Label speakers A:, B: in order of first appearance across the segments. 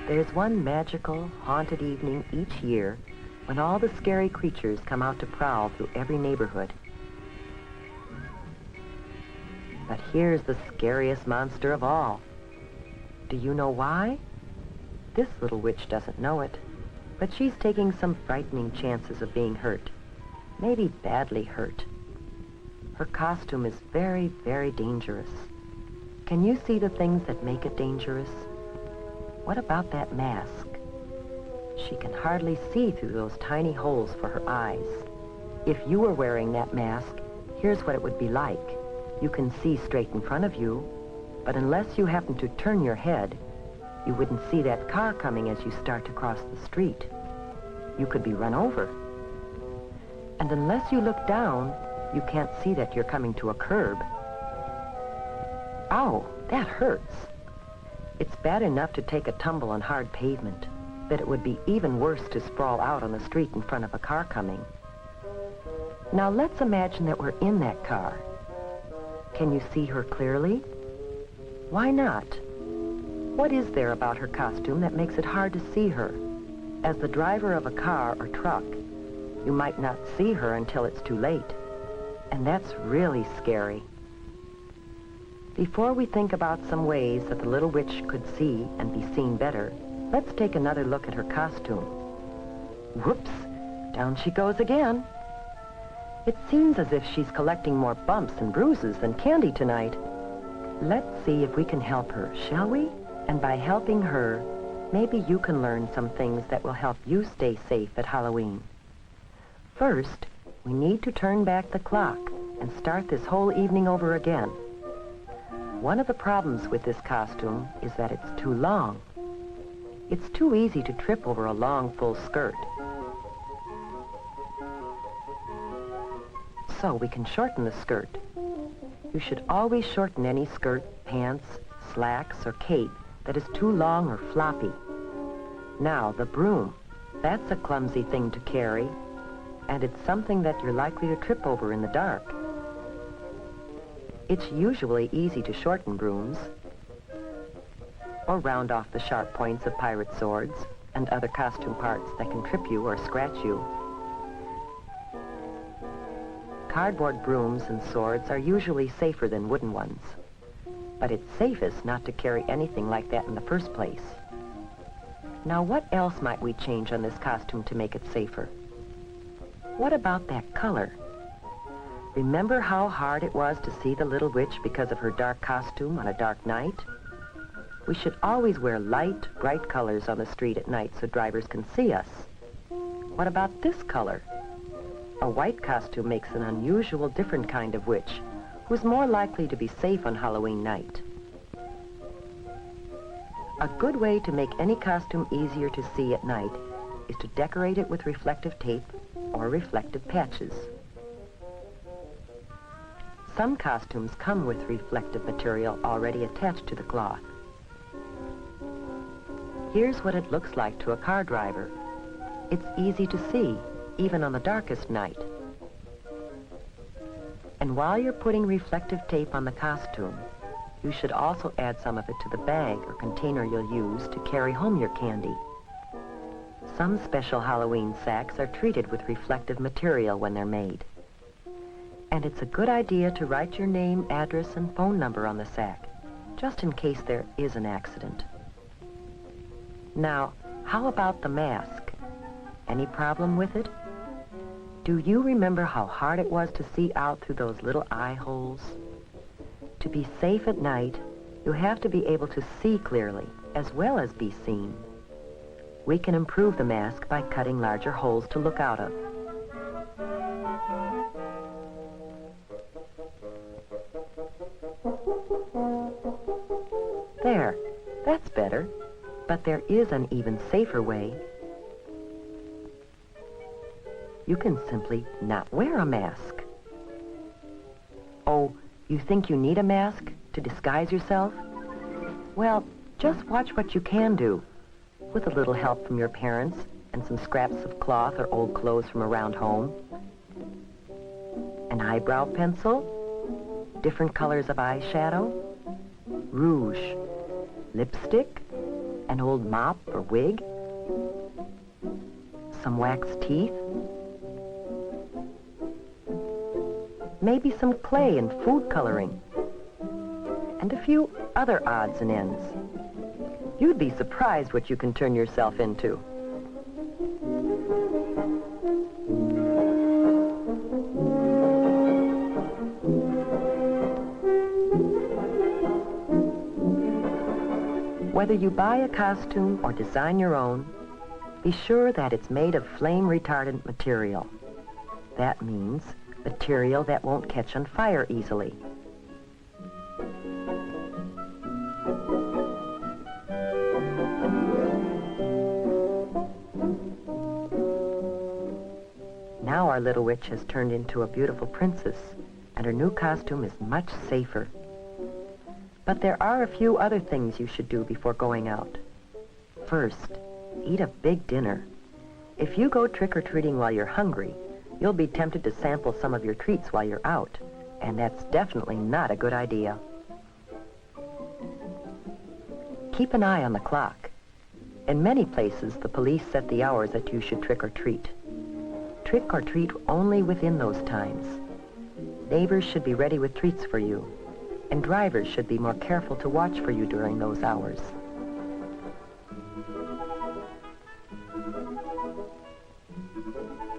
A: There's one magical, haunted evening each year when all the scary creatures come out to prowl through every neighborhood. But here's the scariest monster of all. Do you know why? This little witch doesn't know it, but she's taking some frightening chances of being hurt, maybe badly hurt. Her costume is very, very dangerous. Can you see the things that make it dangerous? What about that mask? She can hardly see through those tiny holes for her eyes. If you were wearing that mask, here's what it would be like. You can see straight in front of you, but unless you happen to turn your head, you wouldn't see that car coming as you start to cross the street. You could be run over. And unless you look down, you can't see that you're coming to a curb. Ow, that hurts. It's bad enough to take a tumble on hard pavement, but it would be even worse to sprawl out on the street in front of a car coming. Now let's imagine that we're in that car. Can you see her clearly? Why not? What is there about her costume that makes it hard to see her? As the driver of a car or truck, you might not see her until it's too late. And that's really scary. Before we think about some ways that the little witch could see and be seen better, let's take another look at her costume. Whoops, down she goes again. It seems as if she's collecting more bumps and bruises than candy tonight. Let's see if we can help her, shall we? And by helping her, maybe you can learn some things that will help you stay safe at Halloween. First, we need to turn back the clock and start this whole evening over again. One of the problems with this costume is that it's too long. It's too easy to trip over a long, full skirt. So we can shorten the skirt. You should always shorten any skirt, pants, slacks, or cape that is too long or floppy. Now, the broom. That's a clumsy thing to carry, and it's something that you're likely to trip over in the dark. It's usually easy to shorten brooms, or round off the sharp points of pirate swords and other costume parts that can trip you or scratch you. Cardboard brooms and swords are usually safer than wooden ones, but it's safest not to carry anything like that in the first place. Now, what else might we change on this costume to make it safer? What about that color? Remember how hard it was to see the little witch because of her dark costume on a dark night? We should always wear light, bright colors on the street at night so drivers can see us. What about this color? A white costume makes an unusual, different kind of witch who's more likely to be safe on Halloween night. A good way to make any costume easier to see at night is to decorate it with reflective tape or reflective patches. Some costumes come with reflective material already attached to the cloth. Here's what it looks like to a car driver. It's easy to see, even on the darkest night. And while you're putting reflective tape on the costume, you should also add some of it to the bag or container you'll use to carry home your candy. Some special Halloween sacks are treated with reflective material when they're made. And it's a good idea to write your name, address, and phone number on the sack, just in case there is an accident. Now, how about the mask? Any problem with it? Do you remember how hard it was to see out through those little eye holes? To be safe at night, you have to be able to see clearly, as well as be seen. We can improve the mask by cutting larger holes to look out of. There, that's better, but there is an even safer way. You can simply not wear a mask. Oh, you think you need a mask to disguise yourself? Well, just watch what you can do, with a little help from your parents and some scraps of cloth or old clothes from around home. An eyebrow pencil, different colors of eyeshadow, rouge, lipstick, an old mop or wig, some wax teeth, maybe some clay and food coloring, and a few other odds and ends. You'd be surprised what you can turn yourself into. Whether you buy a costume or design your own, be sure that it's made of flame-retardant material. That means material that won't catch on fire easily. Now our little witch has turned into a beautiful princess, and her new costume is much safer. But there are a few other things you should do before going out. First, eat a big dinner. If you go trick-or-treating while you're hungry, you'll be tempted to sample some of your treats while you're out, and that's definitely not a good idea. Keep an eye on the clock. In many places, the police set the hours that you should trick-or-treat. Trick-or-treat only within those times. Neighbors should be ready with treats for you, and drivers should be more careful to watch for you during those hours.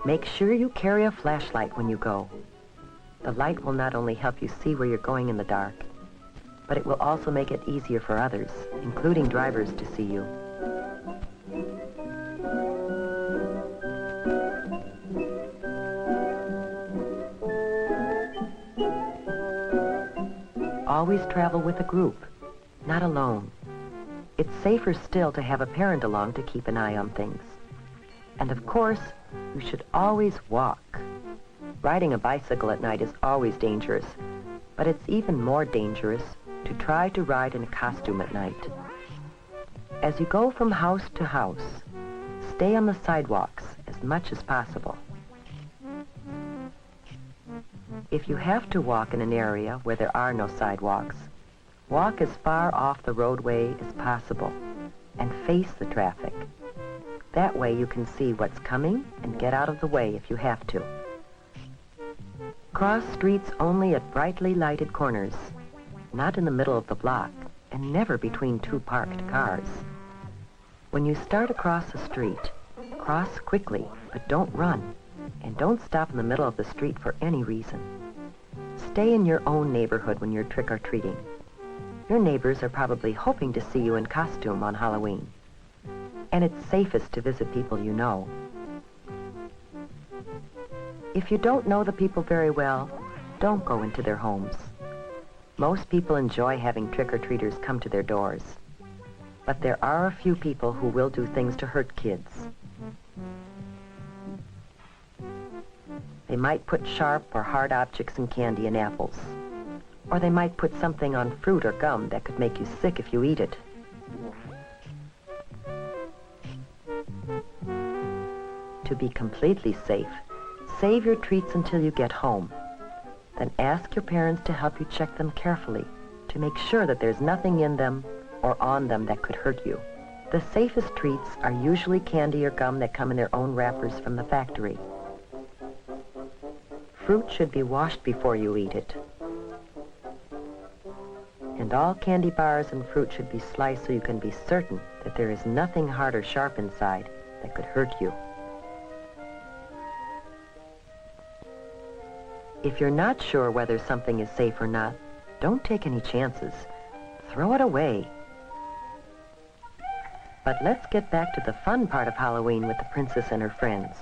A: Make sure you carry a flashlight when you go. The light will not only help you see where you're going in the dark, but it will also make it easier for others, including drivers, to see you. Always travel with a group, not alone. It's safer still to have a parent along to keep an eye on things. And of course, you should always walk. Riding a bicycle at night is always dangerous, but it's even more dangerous to try to ride in a costume at night. As you go from house to house, stay on the sidewalks as much as possible. If you have to walk in an area where there are no sidewalks, walk as far off the roadway as possible and face the traffic. That way you can see what's coming and get out of the way if you have to. Cross streets only at brightly lighted corners, not in the middle of the block, and never between two parked cars. When you start across the street, cross quickly, but don't run, and don't stop in the middle of the street for any reason. Stay in your own neighborhood when you're trick-or-treating. Your neighbors are probably hoping to see you in costume on Halloween, and it's safest to visit people you know. If you don't know the people very well, don't go into their homes. Most people enjoy having trick-or-treaters come to their doors, but there are a few people who will do things to hurt kids. They might put sharp or hard objects in candy and apples, or they might put something on fruit or gum that could make you sick if you eat it. To be completely safe, save your treats until you get home. Then ask your parents to help you check them carefully to make sure that there's nothing in them or on them that could hurt you. The safest treats are usually candy or gum that come in their own wrappers from the factory. Fruit should be washed before you eat it. And all candy bars and fruit should be sliced so you can be certain that there is nothing hard or sharp inside that could hurt you. If you're not sure whether something is safe or not, don't take any chances. Throw it away. But let's get back to the fun part of Halloween with the princess and her friends.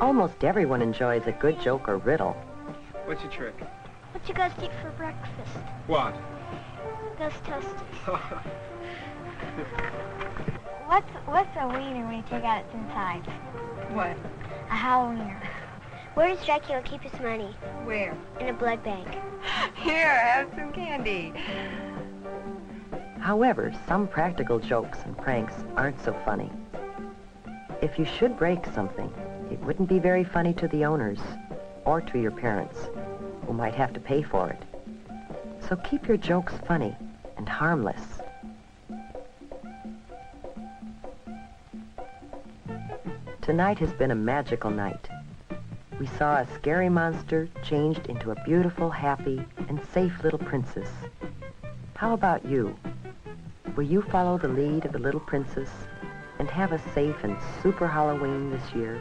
A: Almost everyone enjoys a good joke or riddle.
B: What's your trick? you guys eat for breakfast?
C: What?
B: Those toasters. What's a wiener when you take out its inside?
D: What?
B: A Halloweener. Where does Dracula keep his money?
D: Where?
B: In a blood bank.
D: Here, have some candy.
A: However, some practical jokes and pranks aren't so funny. If you should break something, it wouldn't be very funny to the owners or to your parents, who might have to pay for it. So keep your jokes funny and harmless. Tonight has been a magical night. We saw a scary monster changed into a beautiful, happy, and safe little princess. How about you? Will you follow the lead of the little princess and have a safe and super Halloween this year?